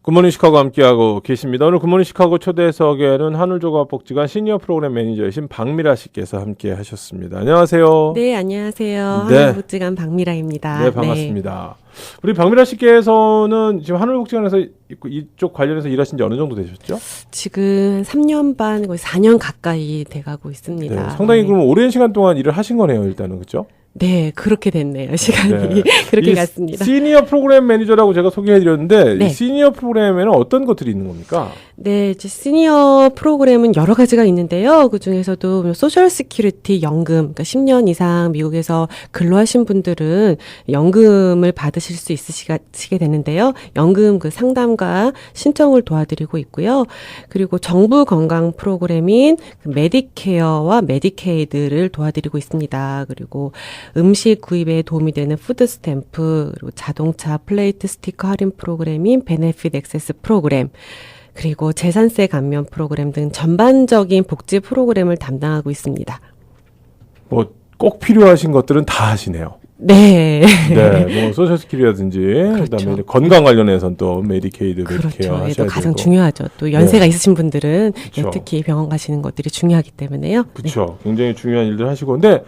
굿모닝 시카고 함께하고 계십니다. 오늘 굿모닝 시카고 초대석에는 한울조각복지관 시니어 프로그램 매니저이신 박미라 씨께서 함께 하셨습니다. 안녕하세요. 네, 안녕하세요. 네. 한울복지관 박미라입니다. 네, 반갑습니다. 우리 박미라 씨께서는 지금 한울복지관에서 이쪽 관련해서 일하신 지 어느 정도 되셨죠? 지금 3년 반, 거의 4년 가까이 돼가고 있습니다. 네, 상당히 그럼 오랜 시간 동안 일을 하신 거네요, 일단은. 그렇죠? 네, 그렇게 됐네요. 시간이 네. 그렇게 갔습니다. 시니어 프로그램 매니저라고 제가 소개해드렸는데 네. 이 시니어 프로그램에는 어떤 것들이 있는 겁니까? 네, 이제 시니어 프로그램은 여러 가지가 있는데요. 그 중에서도 소셜 시큐리티 연금, 그러니까 10년 이상 미국에서 근로하신 분들은 연금을 받으실 수 있으시게 되는데요. 연금 그 상담과 신청을 도와드리고 있고요. 그리고 정부 건강 프로그램인 그 메디케어와 메디케이드를 도와드리고 있습니다. 그리고 음식 구입에 도움이 되는 푸드 스탬프, 그리고 자동차 플레이트 스티커 할인 프로그램인 베네핏 액세스 프로그램, 그리고 재산세 감면 프로그램 등 전반적인 복지 프로그램을 담당하고 있습니다. 뭐 꼭 필요하신 것들은 다 하시네요. 네. 네, 뭐 소셜 스킬이라든지 그렇죠. 그다음에 이제 건강 관련해서는 또 메디케이드, 메디케어 그렇죠. 하셔야 또 가장 되고. 중요하죠. 또 연세가 네. 있으신 분들은 그렇죠. 특히 병원 가시는 것들이 중요하기 때문에요. 그렇죠. 굉장히 중요한 일들 하시고 근데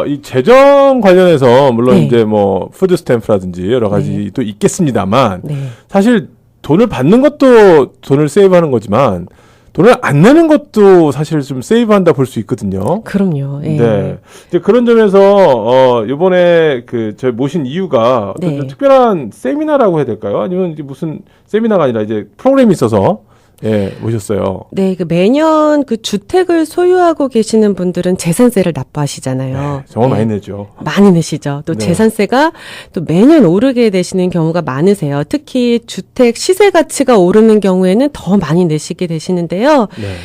이 재정 관련해서 물론 네. 이제 뭐 푸드 스탬프라든지 여러 가지 네. 또 있겠습니다만 네. 사실 돈을 받는 것도 돈을 세이브하는 거지만 돈을 안 내는 것도 사실 좀 세이브한다 볼 수 있거든요. 그럼요. 예. 네. 이제 그런 점에서, 이번에 저희 모신 이유가 어떤 네. 좀 특별한 세미나라고 해야 될까요? 아니면 이제 무슨 세미나가 아니라 이제 프로그램이 있어서, 예, 모셨어요. 네, 그 매년 그 주택을 소유하고 계시는 분들은 재산세를 납부하시잖아요. 네, 정말 네. 많이 내죠. 많이 내시죠. 또 네. 재산세가 또 매년 오르게 되시는 경우가 많으세요. 특히 주택 시세 가치가 오르는 경우에는 더 많이 내시게 되시는데요. 네.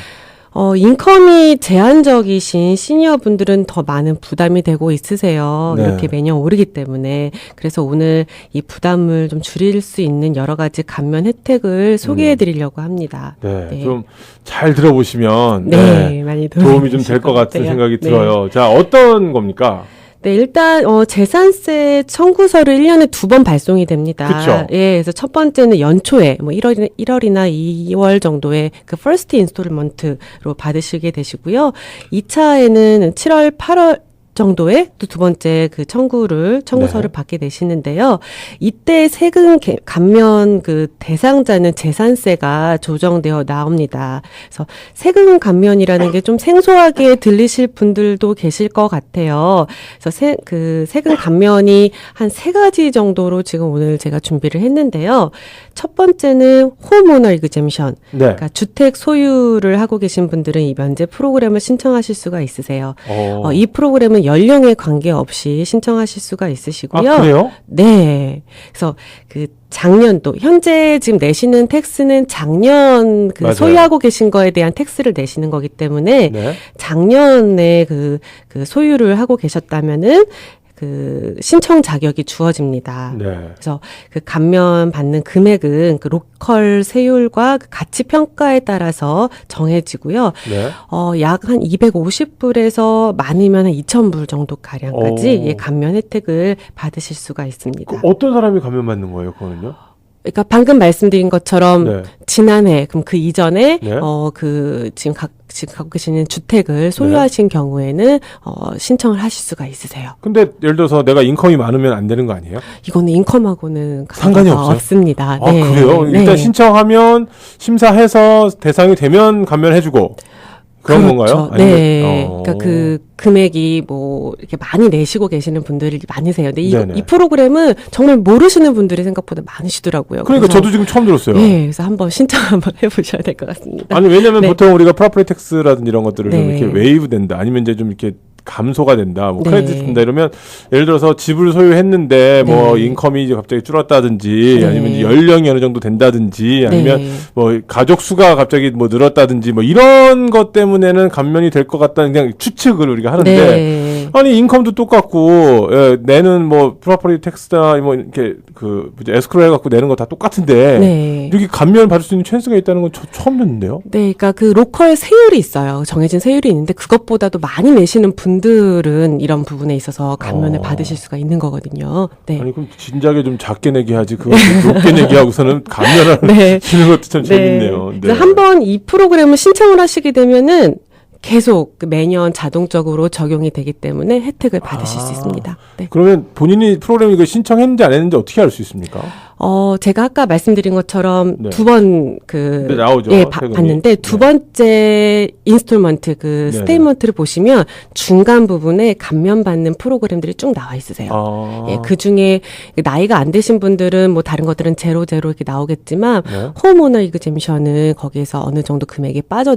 인컴이 제한적이신 시니어 분들은 더 많은 부담이 되고 있으세요. 네. 이렇게 매년 오르기 때문에. 그래서 오늘 이 부담을 좀 줄일 수 있는 여러 가지 감면 혜택을 소개해 드리려고 합니다. 네. 네. 좀 잘 들어보시면, 네, 많이 도움이 좀 되실 될 것 같은 같아요. 생각이 네. 들어요. 자, 어떤 겁니까? 네, 일단 재산세 청구서를 1년에 2번 발송이 됩니다. 그쵸. 예, 그래서 첫 번째는 연초에 뭐 1월이나 2월 정도에 그 퍼스트 인스톨먼트로 받으시게 되시고요. 2차에는 7월, 8월 정도에 또 두 번째 그 청구서를 네. 받게 되시는데요. 이때 세금 감면 그 대상자는 재산세가 조정되어 나옵니다. 그래서 세금 감면이라는 게 좀 생소하게 들리실 분들도 계실 것 같아요. 그래서 세금 감면이 한 3가지 정도로 지금 오늘 제가 준비를 했는데요. 첫 번째는 홈오너 이그젬션. 네. 그러니까 주택 소유를 하고 계신 분들은 이 면제 프로그램을 신청하실 수가 있으세요. 이 프로그램은 연령에 관계없이 신청하실 수가 있으시고요. 아, 그래요? 네. 그래서 그 작년도 현재 지금 내시는 텍스는 작년 그 맞아요. 소유하고 계신 거에 대한 텍스를 내시는 거기 때문에 네. 작년에 그 소유를 하고 계셨다면은 그 신청 자격이 주어집니다. 네. 그래서 그 감면 받는 금액은 그 로컬 세율과 그 가치 평가에 따라서 정해지고요. 네. 약 한 250불에서 많으면 한 2,000불 정도 가량까지 오. 예, 감면 혜택을 받으실 수가 있습니다. 그 어떤 사람이 감면받는 거예요, 그거는요? 그러니까 방금 말씀드린 것처럼 네. 지난해 그럼 그 이전에 네. 지금 갖고 계시는 주택을 소유하신 경우에는 신청을 하실 수가 있으세요. 근데 예를 들어서 내가 인컴이 많으면 안 되는 거 아니에요? 이거는 인컴하고는 상관이 관계가 없어요? 없습니다. 아, 그래요? 네. 일단 신청하면 심사해서 대상이 되면 감면해주고 그런 그렇죠. 건가요? 네. 그러니까 그 금액이 뭐 이렇게 많이 내시고 계시는 분들이 많으세요. 근데 네네. 이 프로그램은 정말 모르시는 분들이 생각보다 많으시더라고요. 그러니까 그래서 저도 지금 처음 들었어요. 네, 그래서 한번 신청 한번 해보셔야 될 것 같습니다. 아니 왜냐면 네. 보통 우리가 프로퍼티 텍스라든지 이런 것들을 좀 네. 이렇게 웨이브 된다 아니면 이제 좀 이렇게 감소가 된다, 뭐 네. 크레딧 된다 이러면 예를 들어서 집을 소유했는데 뭐 네. 인컴이 이제 갑자기 줄었다든지 네. 아니면 연령이 어느 정도 된다든지 아니면 네. 뭐 가족 수가 갑자기 뭐 늘었다든지 뭐 이런 것 때문에는 감면이 될 것 같다는 그냥 추측을 우리가 하는데 네. 아니 인컴도 똑같고 예, 내는 뭐 프로퍼티 텍스나 뭐 이렇게 그 뭐지 에스크로 해갖고 내는 거 다 똑같은데 네. 여기 감면 받을 수 있는 찬스가 있다는 건 처음 듣는데요. 네, 그러니까 그 로컬 세율이 있어요. 정해진 세율이 있는데 그것보다도 많이 내시는 분들은 이런 부분에 있어서 감면을 받으실 수가 있는 거거든요. 네. 아니 그럼 진작에 좀 작게 내게 하지 그거 높게 내게 하고서는 감면을 네. 주는 것도 참 재밌네요. 네. 그래서 한번 이 프로그램을 신청을 하시게 되면은 계속 매년 자동적으로 적용이 되기 때문에 혜택을 받으실 수 있습니다. 네. 그러면 본인이 프로그램 이거 신청했는지 안 했는지 어떻게 알 수 있습니까? 제가 아까 말씀드린 것처럼 네. 두 번 네, 나오죠. 예, 세금이. 봤는데 두 네. 번째 인스톨먼트 그 네네. 스테이먼트를 보시면 중간 부분에 감면받는 프로그램들이 쭉 나와 있으세요. 예, 그 중에 나이가 안 되신 분들은 뭐 다른 것들은 제로 이렇게 나오겠지만 네. 홈오너 이그젬션은 거기에서 어느 정도 금액이 빠진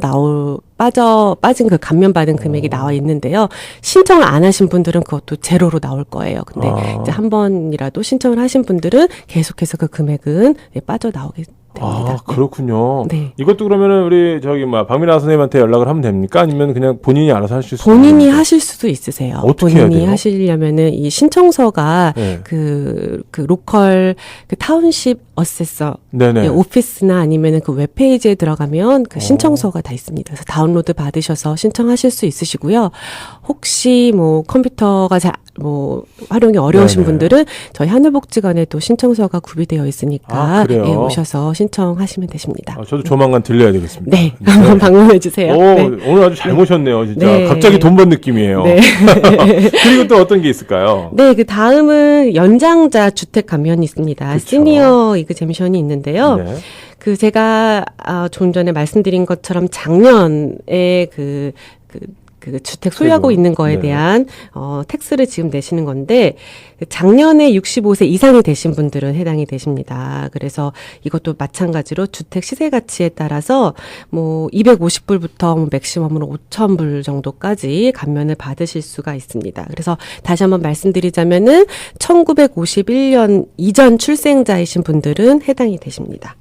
그 감면받은 금액이 나와 있는데요. 신청을 안 하신 분들은 그것도 제로로 나올 거예요. 근데 이제 한 번이라도 신청을 하신 분들은 계속해서 그 금액은 빠져나오게 됩니다. 아, 그렇군요. 네. 이것도 그러면은 우리 박미라 선생님한테 연락을 하면 됩니까? 아니면 그냥 본인이 알아서 하실 수 본인이 있는 하실 수도 있으세요. 어떻게 해야 본인이 돼요? 하시려면은 이 신청서가 네. 그 로컬 그 타운십 어세서 네네. 예, 오피스나 아니면은 그 웹페이지에 들어가면 그 신청서가 다 있습니다. 그래서 다운로드 받으셔서 신청하실 수 있으시고요. 혹시 뭐 컴퓨터가 활용이 어려우신 네네. 분들은 저희 하늘복지관에도 신청서가 구비되어 있으니까 그래요? 예, 오셔서 신청하시면 되십니다. 저도 조만간 들려야 되겠습니다. 네, 한번 방문해 주세요. 오, 네. 오늘 아주 잘 모셨네요, 진짜. 네. 갑자기 돈 번 느낌이에요. 네. 그리고 또 어떤 게 있을까요? 네, 그 다음은 연장자 주택 감면이 있습니다. 그쵸. 시니어 이그젬션이 있는데요. 네. 그 제가 좀 전에 말씀드린 것처럼 작년에 그 주택 소유하고 세금. 있는 거에 네. 대한 텍스를 지금 내시는 건데 작년에 65세 이상이 되신 분들은 해당이 되십니다. 그래서 이것도 마찬가지로 주택 시세 가치에 따라서 뭐 250불부터 뭐 맥시멈으로 5,000불 정도까지 감면을 받으실 수가 있습니다. 그래서 다시 한번 말씀드리자면은 1951년 이전 출생자이신 분들은 해당이 되십니다.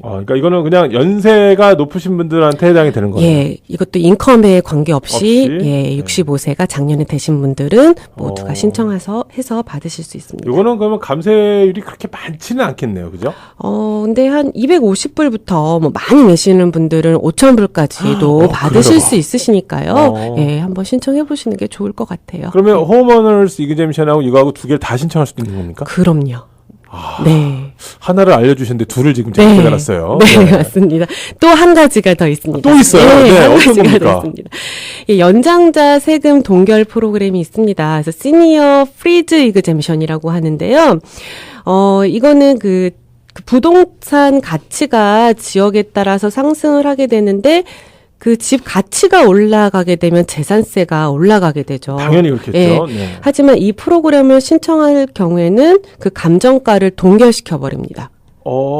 그러니까 이거는 그냥 연세가 높으신 분들한테 해당이 되는 거예요. 예, 이것도 인컴에 관계없이 없이? 예, 65세가 작년에 되신 분들은 모두가 신청해서 해서 받으실 수 있습니다. 이거는 그러면 감세율이 그렇게 많지는 않겠네요, 그죠? 근데 한 250불부터 뭐 많이 내시는 분들은 5,000불까지도 받으실 그래요? 수 있으시니까요. 어. 예, 한번 신청해 보시는 게 좋을 것 같아요. 그러면 홈오너스 이그젬션하고 이거하고 두 개를 다 신청할 수도 있는 겁니까? 그럼요. 네. 하나를 알려주셨는데 둘을 지금 제가 깨달았어요. 네, 맞습니다. 또 한 가지가 더 있습니다. 또 있어요? 네, 한 어떤 가지가 겁니까? 더 있습니다. 이 연장자 세금 동결 프로그램이 있습니다. 그래서 시니어 프리즈 이그젬션이라고 하는데요. 이거는 그 부동산 가치가 지역에 따라서 상승을 하게 되는데 그 집 가치가 올라가게 되면 재산세가 올라가게 되죠. 당연히 그렇겠죠. 예. 네. 하지만 이 프로그램을 신청할 경우에는 그 감정가를 동결시켜 버립니다.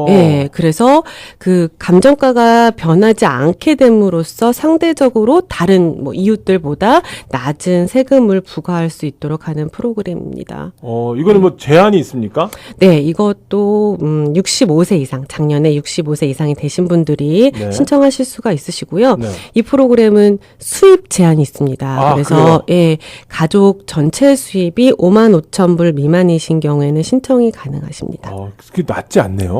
예, 그래서 그 감정가가 변하지 않게 됨으로써 상대적으로 다른 뭐 이웃들보다 낮은 세금을 부과할 수 있도록 하는 프로그램입니다. 이거는 뭐 제한이 있습니까? 네, 이것도 65세 이상, 작년에 65세 이상이 되신 분들이 네. 신청하실 수가 있으시고요. 네. 이 프로그램은 수입 제한이 있습니다. 그래서 예, 가족 전체 수입이 55,000불 미만이신 경우에는 신청이 가능하십니다. 그게 낮지 않네요.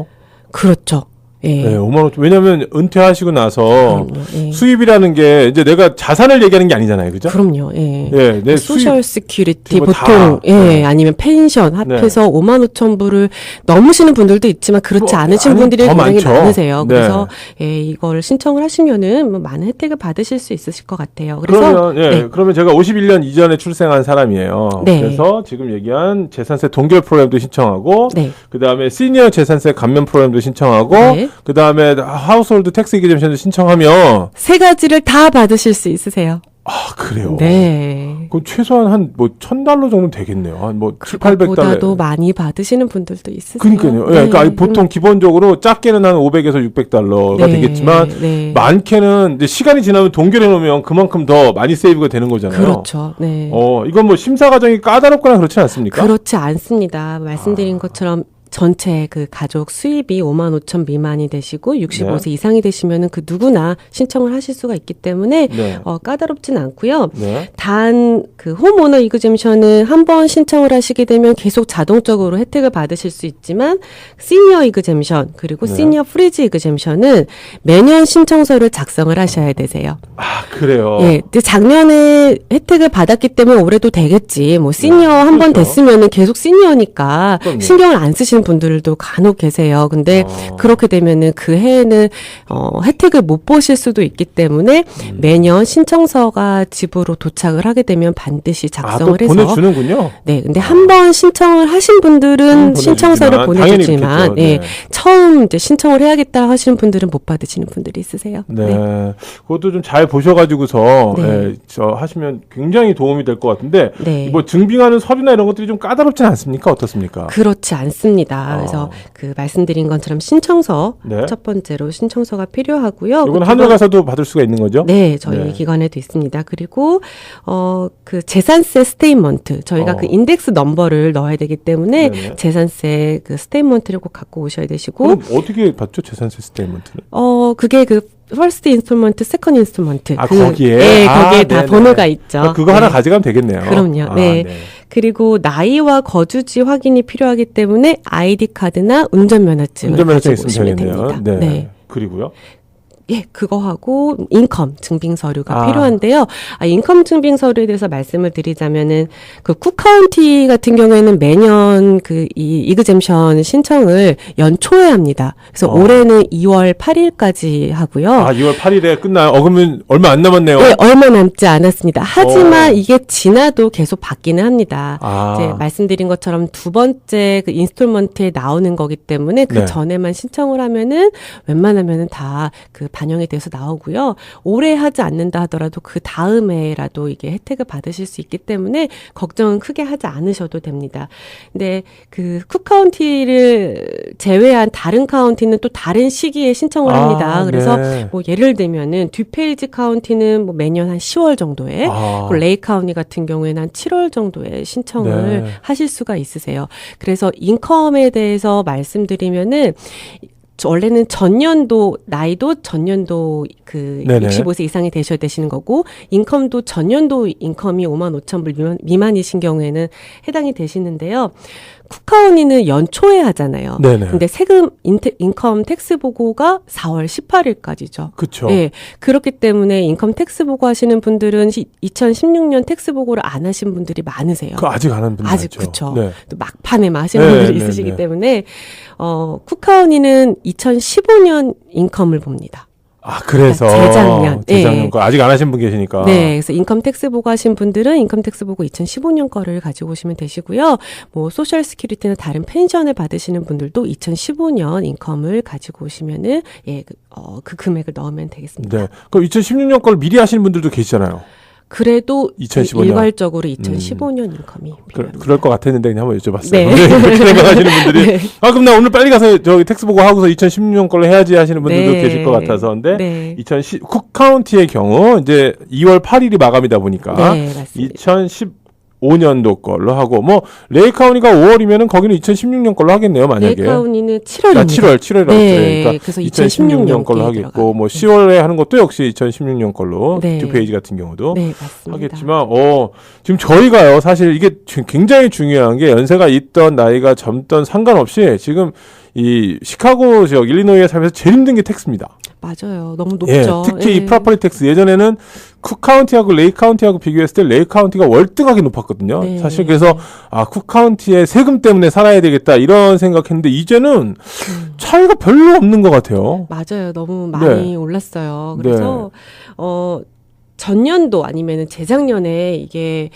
그렇죠. 예. 네, 5만 5천. 왜냐하면 은퇴하시고 나서 그럼요. 예. 수입이라는 게 이제 내가 자산을 얘기하는 게 아니잖아요, 그죠? 그럼요. 예. 예, 내 소셜 시큐리티 뭐 보통 다. 예, 네. 아니면 펜션 합해서 55,000불을 넘으시는 분들도 있지만 그렇지 뭐, 않으신 아니, 분들이 더 굉장히 많죠. 많으세요. 네. 그래서 예, 이걸 신청을 하시면은 뭐 많은 혜택을 받으실 수 있으실 것 같아요. 그래서 그러면 네. 그러면 제가 51년 이전에 출생한 사람이에요. 네. 그래서 지금 얘기한 재산세 동결 프로그램도 신청하고 네. 그다음에 시니어 재산세 감면 프로그램도 신청하고 네. 그다음에 하우스홀드 텍스 이그젬션도 신청하면 세 가지를 다 받으실 수 있으세요. 그래요. 네. 그럼 최소한 한 뭐 $1,000 정도 되겠네요. 한 뭐 $700~800. 보다도 많이 받으시는 분들도 있으세요. 그러니까요. 예, 그러니까 아니, 보통 기본적으로 작게는 한 $500에서 $600가 네, 되겠지만 네. 많게는 이제 시간이 지나면 동결해 놓으면 그만큼 더 많이 세이브가 되는 거잖아요. 그렇죠. 네. 이건 뭐 심사 과정이 까다롭거나 그렇지 않습니까? 그렇지 않습니다. 말씀드린 것처럼 전체 그 가족 수입이 5만 5천 미만이 되시고 65세 네. 이상이 되시면은 그 누구나 신청을 하실 수가 있기 때문에 네. 까다롭진 않고요. 네. 단 그 홈오너 이그젬션은 한 번 신청을 하시게 되면 계속 자동적으로 혜택을 받으실 수 있지만 시니어 이그젬션 그리고 네. 시니어 프리즈 이그젬션은 매년 신청서를 작성을 하셔야 되세요. 아, 그래요. 예, 근데 작년에 혜택을 받았기 때문에 올해도 되겠지. 뭐 시니어 한 번 그렇죠. 됐으면은 계속 시니어니까 그럼요. 신경을 안 쓰시는 분들도 간혹 계세요. 근데 그렇게 되면은 그 해에는 혜택을 못 보실 수도 있기 때문에 매년 신청서가 집으로 도착을 하게 되면 반드시 작성을 또 해서 보내주는군요. 네, 근데 한 번 신청을 하신 분들은 신청서를 당연히 보내주지만, 그렇겠죠. 예, 네. 처음 이제 신청을 해야겠다 하시는 분들은 못 받으시는 분들이 있으세요. 네. 그것도 좀 잘 보셔가지고서 네. 예, 하시면 굉장히 도움이 될 것 같은데 네. 뭐 증빙하는 서류나 이런 것들이 좀 까다롭진 않습니까? 어떻습니까? 그렇지 않습니다. 그래서 그 말씀드린 것처럼 신청서 네. 첫 번째로 신청서가 필요하고요. 이건 그 하늘 두 가서도 받을 수가 있는 거죠? 네, 저희 네. 기관에도 있습니다. 그리고 그 재산세 스테이트먼트 저희가 그 인덱스 넘버를 넣어야 되기 때문에 네네. 재산세 그 스테이트먼트를 꼭 갖고 오셔야 되시고 그럼 어떻게 받죠? 재산세 스테이트먼트는? 그게 그 퍼스트 인스톨먼트, 세컨드 인스톨먼트 거기에? 네, 거기에 다 네네. 번호가 있죠. 그거 하나 네. 가져가면 되겠네요. 그럼요. 네. 그리고 나이와 거주지 확인이 필요하기 때문에 아이디 카드나 운전면허증을 운전면허증 가지고 있으면 오시면 되겠네요. 됩니다. 네. 그리고요? 예, 그거하고 인컴 증빙 서류가 아. 필요한데요. 인컴 증빙 서류에 대해서 말씀을 드리자면은 그 쿡카운티 같은 경우에는 매년 그 이 이그젬션 신청을 연초에 합니다. 그래서 올해는 2월 8일까지 하고요. 2월 8일에 끝나요? 그러면 얼마 안 남았네요. 네, 얼마 남지 않았습니다. 하지만 이게 지나도 계속 받기는 합니다. 이제 말씀드린 것처럼 두 번째 그 인스톨먼트에 나오는 거기 때문에 그 네. 전에만 신청을 하면은 웬만하면은 다 그 반영이 돼서 나오고요. 올해 하지 않는다 하더라도 그 다음에라도 이게 혜택을 받으실 수 있기 때문에 걱정은 크게 하지 않으셔도 됩니다. 근데 그 쿡카운티를 제외한 다른 카운티는 또 다른 시기에 신청을 합니다. 그래서 네. 뭐 예를 들면은 듀페이지 카운티는 뭐 매년 한 10월 정도에 그리고 레이 카운티 같은 경우에는 한 7월 정도에 신청을 네. 하실 수가 있으세요. 그래서 인컴에 대해서 말씀드리면은 원래는 전년도 나이도 전년도 그 네네. 65세 이상이 되셔야 되시는 거고 인컴도 전년도 인컴이 5만 5천 불 미만이신 경우에는 해당이 되시는데요. 쿡카운티는 연초에 하잖아요. 네네. 근데 인컴 텍스 보고가 4월 18일까지죠. 그렇죠. 네. 그렇기 때문에 인컴 텍스 보고 하시는 분들은 2016년 텍스 보고를 안 하신 분들이 많으세요. 아직 안 한 분들 아직 있죠. 그렇죠. 네. 또 막판에만 하시는 네, 분들이 네, 있으시기 네. 때문에 쿡카운티는 2015년 인컴을 봅니다. 그래서 재작년. 재작년 거 아직 안 하신 분 계시니까. 네, 그래서 인컴 텍스 보고 하신 분들은 인컴 텍스 보고 2015년 거를 가지고 오시면 되시고요. 뭐 소셜 스큐리티나 다른 펜션을 받으시는 분들도 2015년 인컴을 가지고 오시면은 그 금액을 넣으면 되겠습니다. 네. 그럼 2016년 걸 미리 하시는 분들도 계시잖아요. 그래도 2015년. 일괄적으로 2015년 인컴이 필요합니다. 그럴 것 같았는데 그냥 한번 여쭤봤어요. 네. 그렇게 생각하시는 분들이 네. 그럼 나 오늘 빨리 가서 저기 텍스 보고 하고서 2016년 걸로 해야지 하시는 분들도 네. 계실 것 같아서 근데 네. 쿡카운티의 경우 이제 2월 8일이 마감이다 보니까 네, 맞습니다. 2015년도 걸로 하고 뭐 레이카운티가 5월이면은 거기는 2016년 걸로 하겠네요, 만약에. 레이카운티는 7월입니다. 7월이라고 네, 그러니까 그래서 2016년 걸로 하겠고 뭐 10월에 하는 것도 역시 2016년 걸로 네. 듀페이지 같은 경우도 네, 맞습니다. 하겠지만 지금 저희가요 사실 이게 굉장히 중요한 게 연세가 있던 나이가 젊던 상관없이 지금 이 시카고 지역 일리노이에 살면서 제일 힘든 게 텍스입니다. 맞아요. 너무 높죠. 특히 이 프로퍼티 텍스 예전에는 쿡카운티하고 레이카운티하고 비교했을 때 레이카운티가 월등하게 높았거든요. 네. 사실 그래서 쿡카운티의 세금 때문에 살아야 되겠다 이런 생각했는데 이제는 차이가 별로 없는 것 같아요. 맞아요. 너무 많이 올랐어요. 그래서 전년도 아니면은 재작년에 이게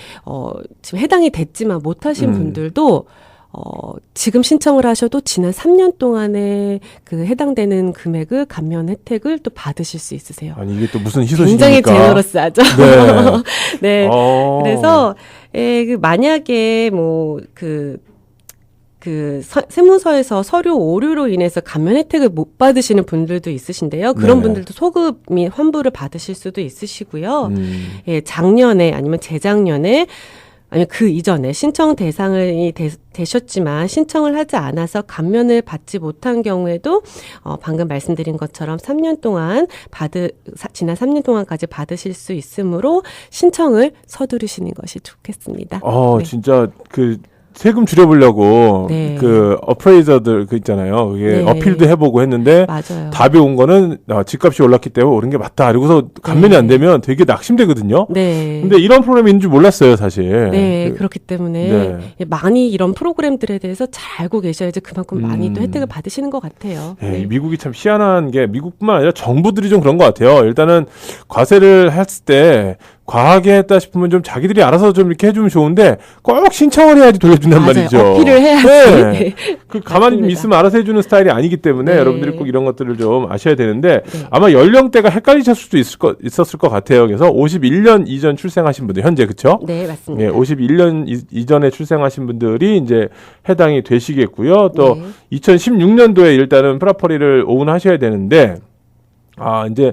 지금 해당이 됐지만 못하신 분들도 지금 신청을 하셔도 지난 3년 동안에 그 해당되는 금액을 감면 혜택을 또 받으실 수 있으세요. 아니 이게 또 무슨 희소식입니까? 굉장히 제너러스하죠. 네. 네. 그래서 만약에 세무서에서 서류 오류로 인해서 감면 혜택을 못 받으시는 분들도 있으신데요. 그런 네네. 분들도 소급 및 환불을 받으실 수도 있으시고요. 작년에 아니면 재작년에 아니면 그 이전에 신청 대상이 되셨지만 신청을 하지 않아서 감면을 받지 못한 경우에도 방금 말씀드린 것처럼 3년 동안 지난 3년 동안까지 받으실 수 있으므로 신청을 서두르시는 것이 좋겠습니다. 네. 진짜 세금 줄여보려고 네. 어프레이저들 있잖아요. 그게 네. 어필도 해보고 했는데 맞아요. 답이 온 거는 집값이 올랐기 때문에 오른 게 맞다. 그리고서 감면이 네. 안 되면 되게 낙심되거든요. 네. 근데 이런 프로그램이 있는 줄 몰랐어요, 사실. 네, 그렇기 때문에 네. 많이 이런 프로그램들에 대해서 잘 알고 계셔야지 그만큼 많이 또 음. 혜택을 받으시는 것 같아요. 네, 네. 미국이 참 희한한 게 미국뿐만 아니라 정부들이 좀 그런 것 같아요. 일단은 과세를 했을 때 과하게 했다 싶으면 좀 자기들이 알아서 좀 이렇게 해주면 좋은데 꼭 신청을 해야지 돌려준단 맞아요. 말이죠. 어필을 해야지. 네. 가만히 좀 맞습니다. 있으면 알아서 해주는 스타일이 아니기 때문에 네. 여러분들이 꼭 이런 것들을 좀 아셔야 되는데 네. 아마 연령대가 헷갈리실 수도 있었을 것 같아요. 그래서 51년 이전 출생하신 분들 현재 그렇죠? 네, 맞습니다. 예, 51년 이전에 출생하신 분들이 이제 해당이 되시겠고요. 또 네. 2016년도에 일단은 프라퍼리를 오운하셔야 되는데 이제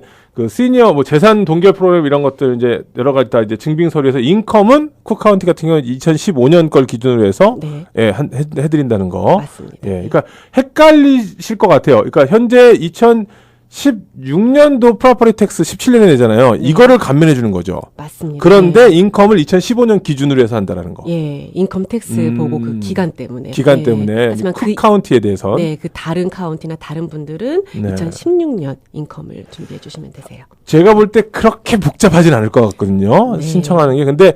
시니어 재산 동결 프로그램 이런 것들 이제 여러 가지 다 이제 증빙 서류에서 인컴은 쿡 카운티 같은 경우는 2015년 걸 기준으로 해서 네. 예, 해드린다는 거. 맞습니다. 예, 그러니까 헷갈리실 것 같아요. 그러니까 현재 2016년도 프로퍼티 텍스 17년에 내잖아요. 이거를 감면해 주는 거죠. 맞습니다. 그런데 네. 인컴을 2015년 기준으로 해서 한다라는 거. 예, 인컴 텍스 보고 그 기간 때문에. 기간 네. 때문에 하지만 쿡 카운티에 대해서. 네, 그 다른 카운티나 다른 분들은 네. 2016년 인컴을 준비해 주시면 되세요. 제가 볼 때 그렇게 복잡하진 않을 것 같거든요. 네. 신청하는 게. 근데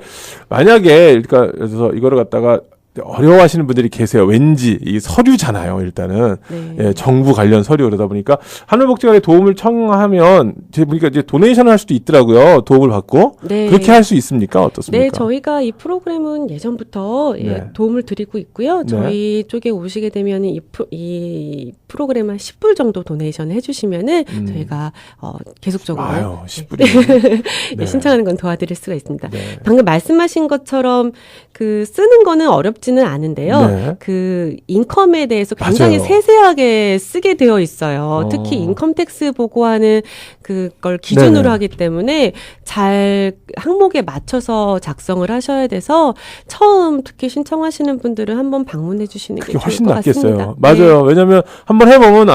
만약에 그래서 이거를 갖다가 어려워하시는 분들이 계세요. 왠지 이 서류잖아요. 일단은 네. 예, 정부 관련 서류 그러다 보니까 하늘복지관에 도움을 청하면 제가 보니까 이제 도네이션을 할 수도 있더라고요. 도움을 받고 네. 그렇게 할 수 있습니까? 어떻습니까? 네, 저희가 이 프로그램은 예전부터 네. 도움을 드리고 있고요. 네. 저희 쪽에 오시게 되면 이 프로그램 한 10불 정도 도네이션 해주시면은 저희가 계속적으로 아유, 10불이. 네, 신청하는 건 도와드릴 수가 있습니다. 네. 방금 말씀하신 것처럼 쓰는 거는 어렵지는 않은데요. 네. 그 인컴에 대해서 굉장히 맞아요. 세세하게 쓰게 되어 있어요. 특히 인컴 텍스 보고하는 그걸 기준으로 네네. 하기 때문에 잘 항목에 맞춰서 작성을 하셔야 돼서 처음 특히 신청하시는 분들은 한번 방문해 주시는 게 그게 좋을 훨씬 것 낫겠어요. 같습니다. 맞아요. 왜냐하면 한번 해보면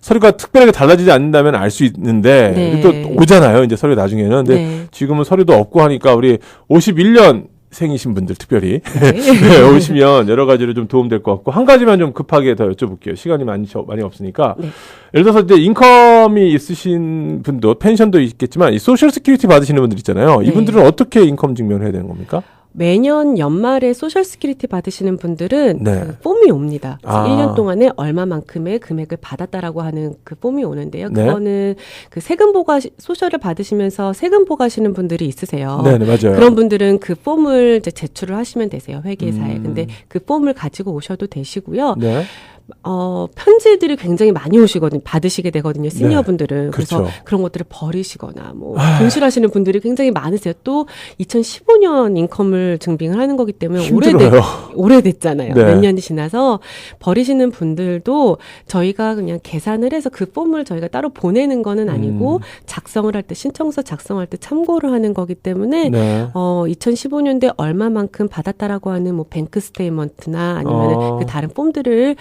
서류가 특별하게 달라지지 않는다면 알 수 있는데 네. 또 오잖아요. 이제 서류 나중에는. 근데 네. 지금은 서류도 없고 하니까 우리 51년 생이신 분들 특별히 네. 네, 오시면 여러 가지로 좀 도움될 것 같고 한 가지만 좀 급하게 더 여쭤볼게요. 시간이 많이 없으니까. 네. 예를 들어서 이제 인컴이 있으신 분도 펜션도 있겠지만 이 소셜 시큐리티 받으시는 분들 있잖아요. 네. 이분들은 어떻게 인컴 증명을 해야 되는 겁니까? 매년 연말에 소셜 시큐리티 받으시는 분들은 네. 그 폼이 옵니다. 그래서 아. 1년 동안에 얼마만큼의 금액을 받았다라고 하는 그 폼이 오는데요. 네. 그거는 그 소셜을 받으시면서 세금 보고하시는 분들이 있으세요. 네, 맞아요. 그런 분들은 그 폼을 이제 제출을 하시면 되세요. 회계사에. 근데 그 폼을 가지고 오셔도 되시고요. 네. 편지들이 굉장히 많이 오시거든요. 받으시게 되거든요. 시니어분들은. 그래서 그렇죠. 그런 것들을 버리시거나 분실하시는 분들이 굉장히 많으세요. 또 2015년 인컴을 증빙을 하는 거기 때문에 힘들어요. 오래됐잖아요. 네. 몇 년이 지나서 버리시는 분들도 저희가 그냥 계산을 해서 그 폼을 저희가 따로 보내는 거는 아니고 작성을 할 때 신청서 작성할 때 참고를 하는 거기 때문에 네. 2015년도에 얼마만큼 받았다라고 하는 뱅크 스테이먼트나 아니면 그 다른 폼들을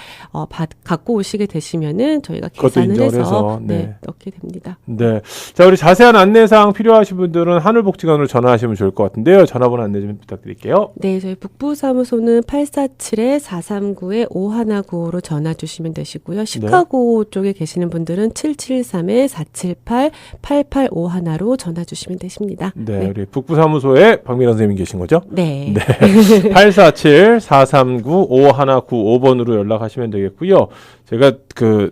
갖고 오시게 되시면은 저희가 그것도 계산을 인정을 해서 해서, 네. 넣게 됩니다. 네. 자, 우리 자세한 안내사항 필요하신 분들은 하늘복지관으로 전화하시면 좋을 것 같은데요. 전화번호 안내 좀 부탁드릴게요. 네, 저희 북부사무소는 847-439-5195로 전화 주시면 되시고요. 시카고 쪽에 계시는 분들은 773-478-8851로 전화 주시면 되십니다. 네, 우리 북부사무소에 박미란 선생님이 계신 거죠? 네. 네. 847-439-5195번으로 연락하시면 되겠고요. 제가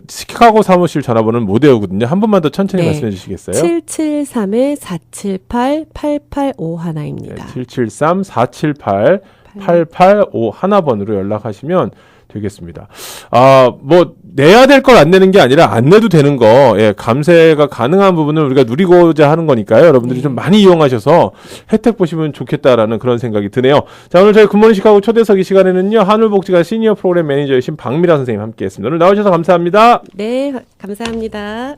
시카고 사무실 전화번호는 못 외우거든요. 한 번만 더 천천히 네. 말씀해 주시겠어요? 773-478-8851입니다. 네, 773-478-8851번으로 연락하시면 되겠습니다. 내야 될 걸 안 내는 게 아니라 안 내도 되는 거, 감세가 가능한 부분을 우리가 누리고자 하는 거니까요. 여러분들이 좀 많이 이용하셔서 혜택 보시면 좋겠다라는 그런 생각이 드네요. 자, 오늘 저희 굿모닝 시카고 초대석 이 시간에는요, 하늘복지관 시니어 프로그램 매니저이신 박미라 선생님 함께 했습니다. 오늘 나오셔서 감사합니다. 네, 감사합니다.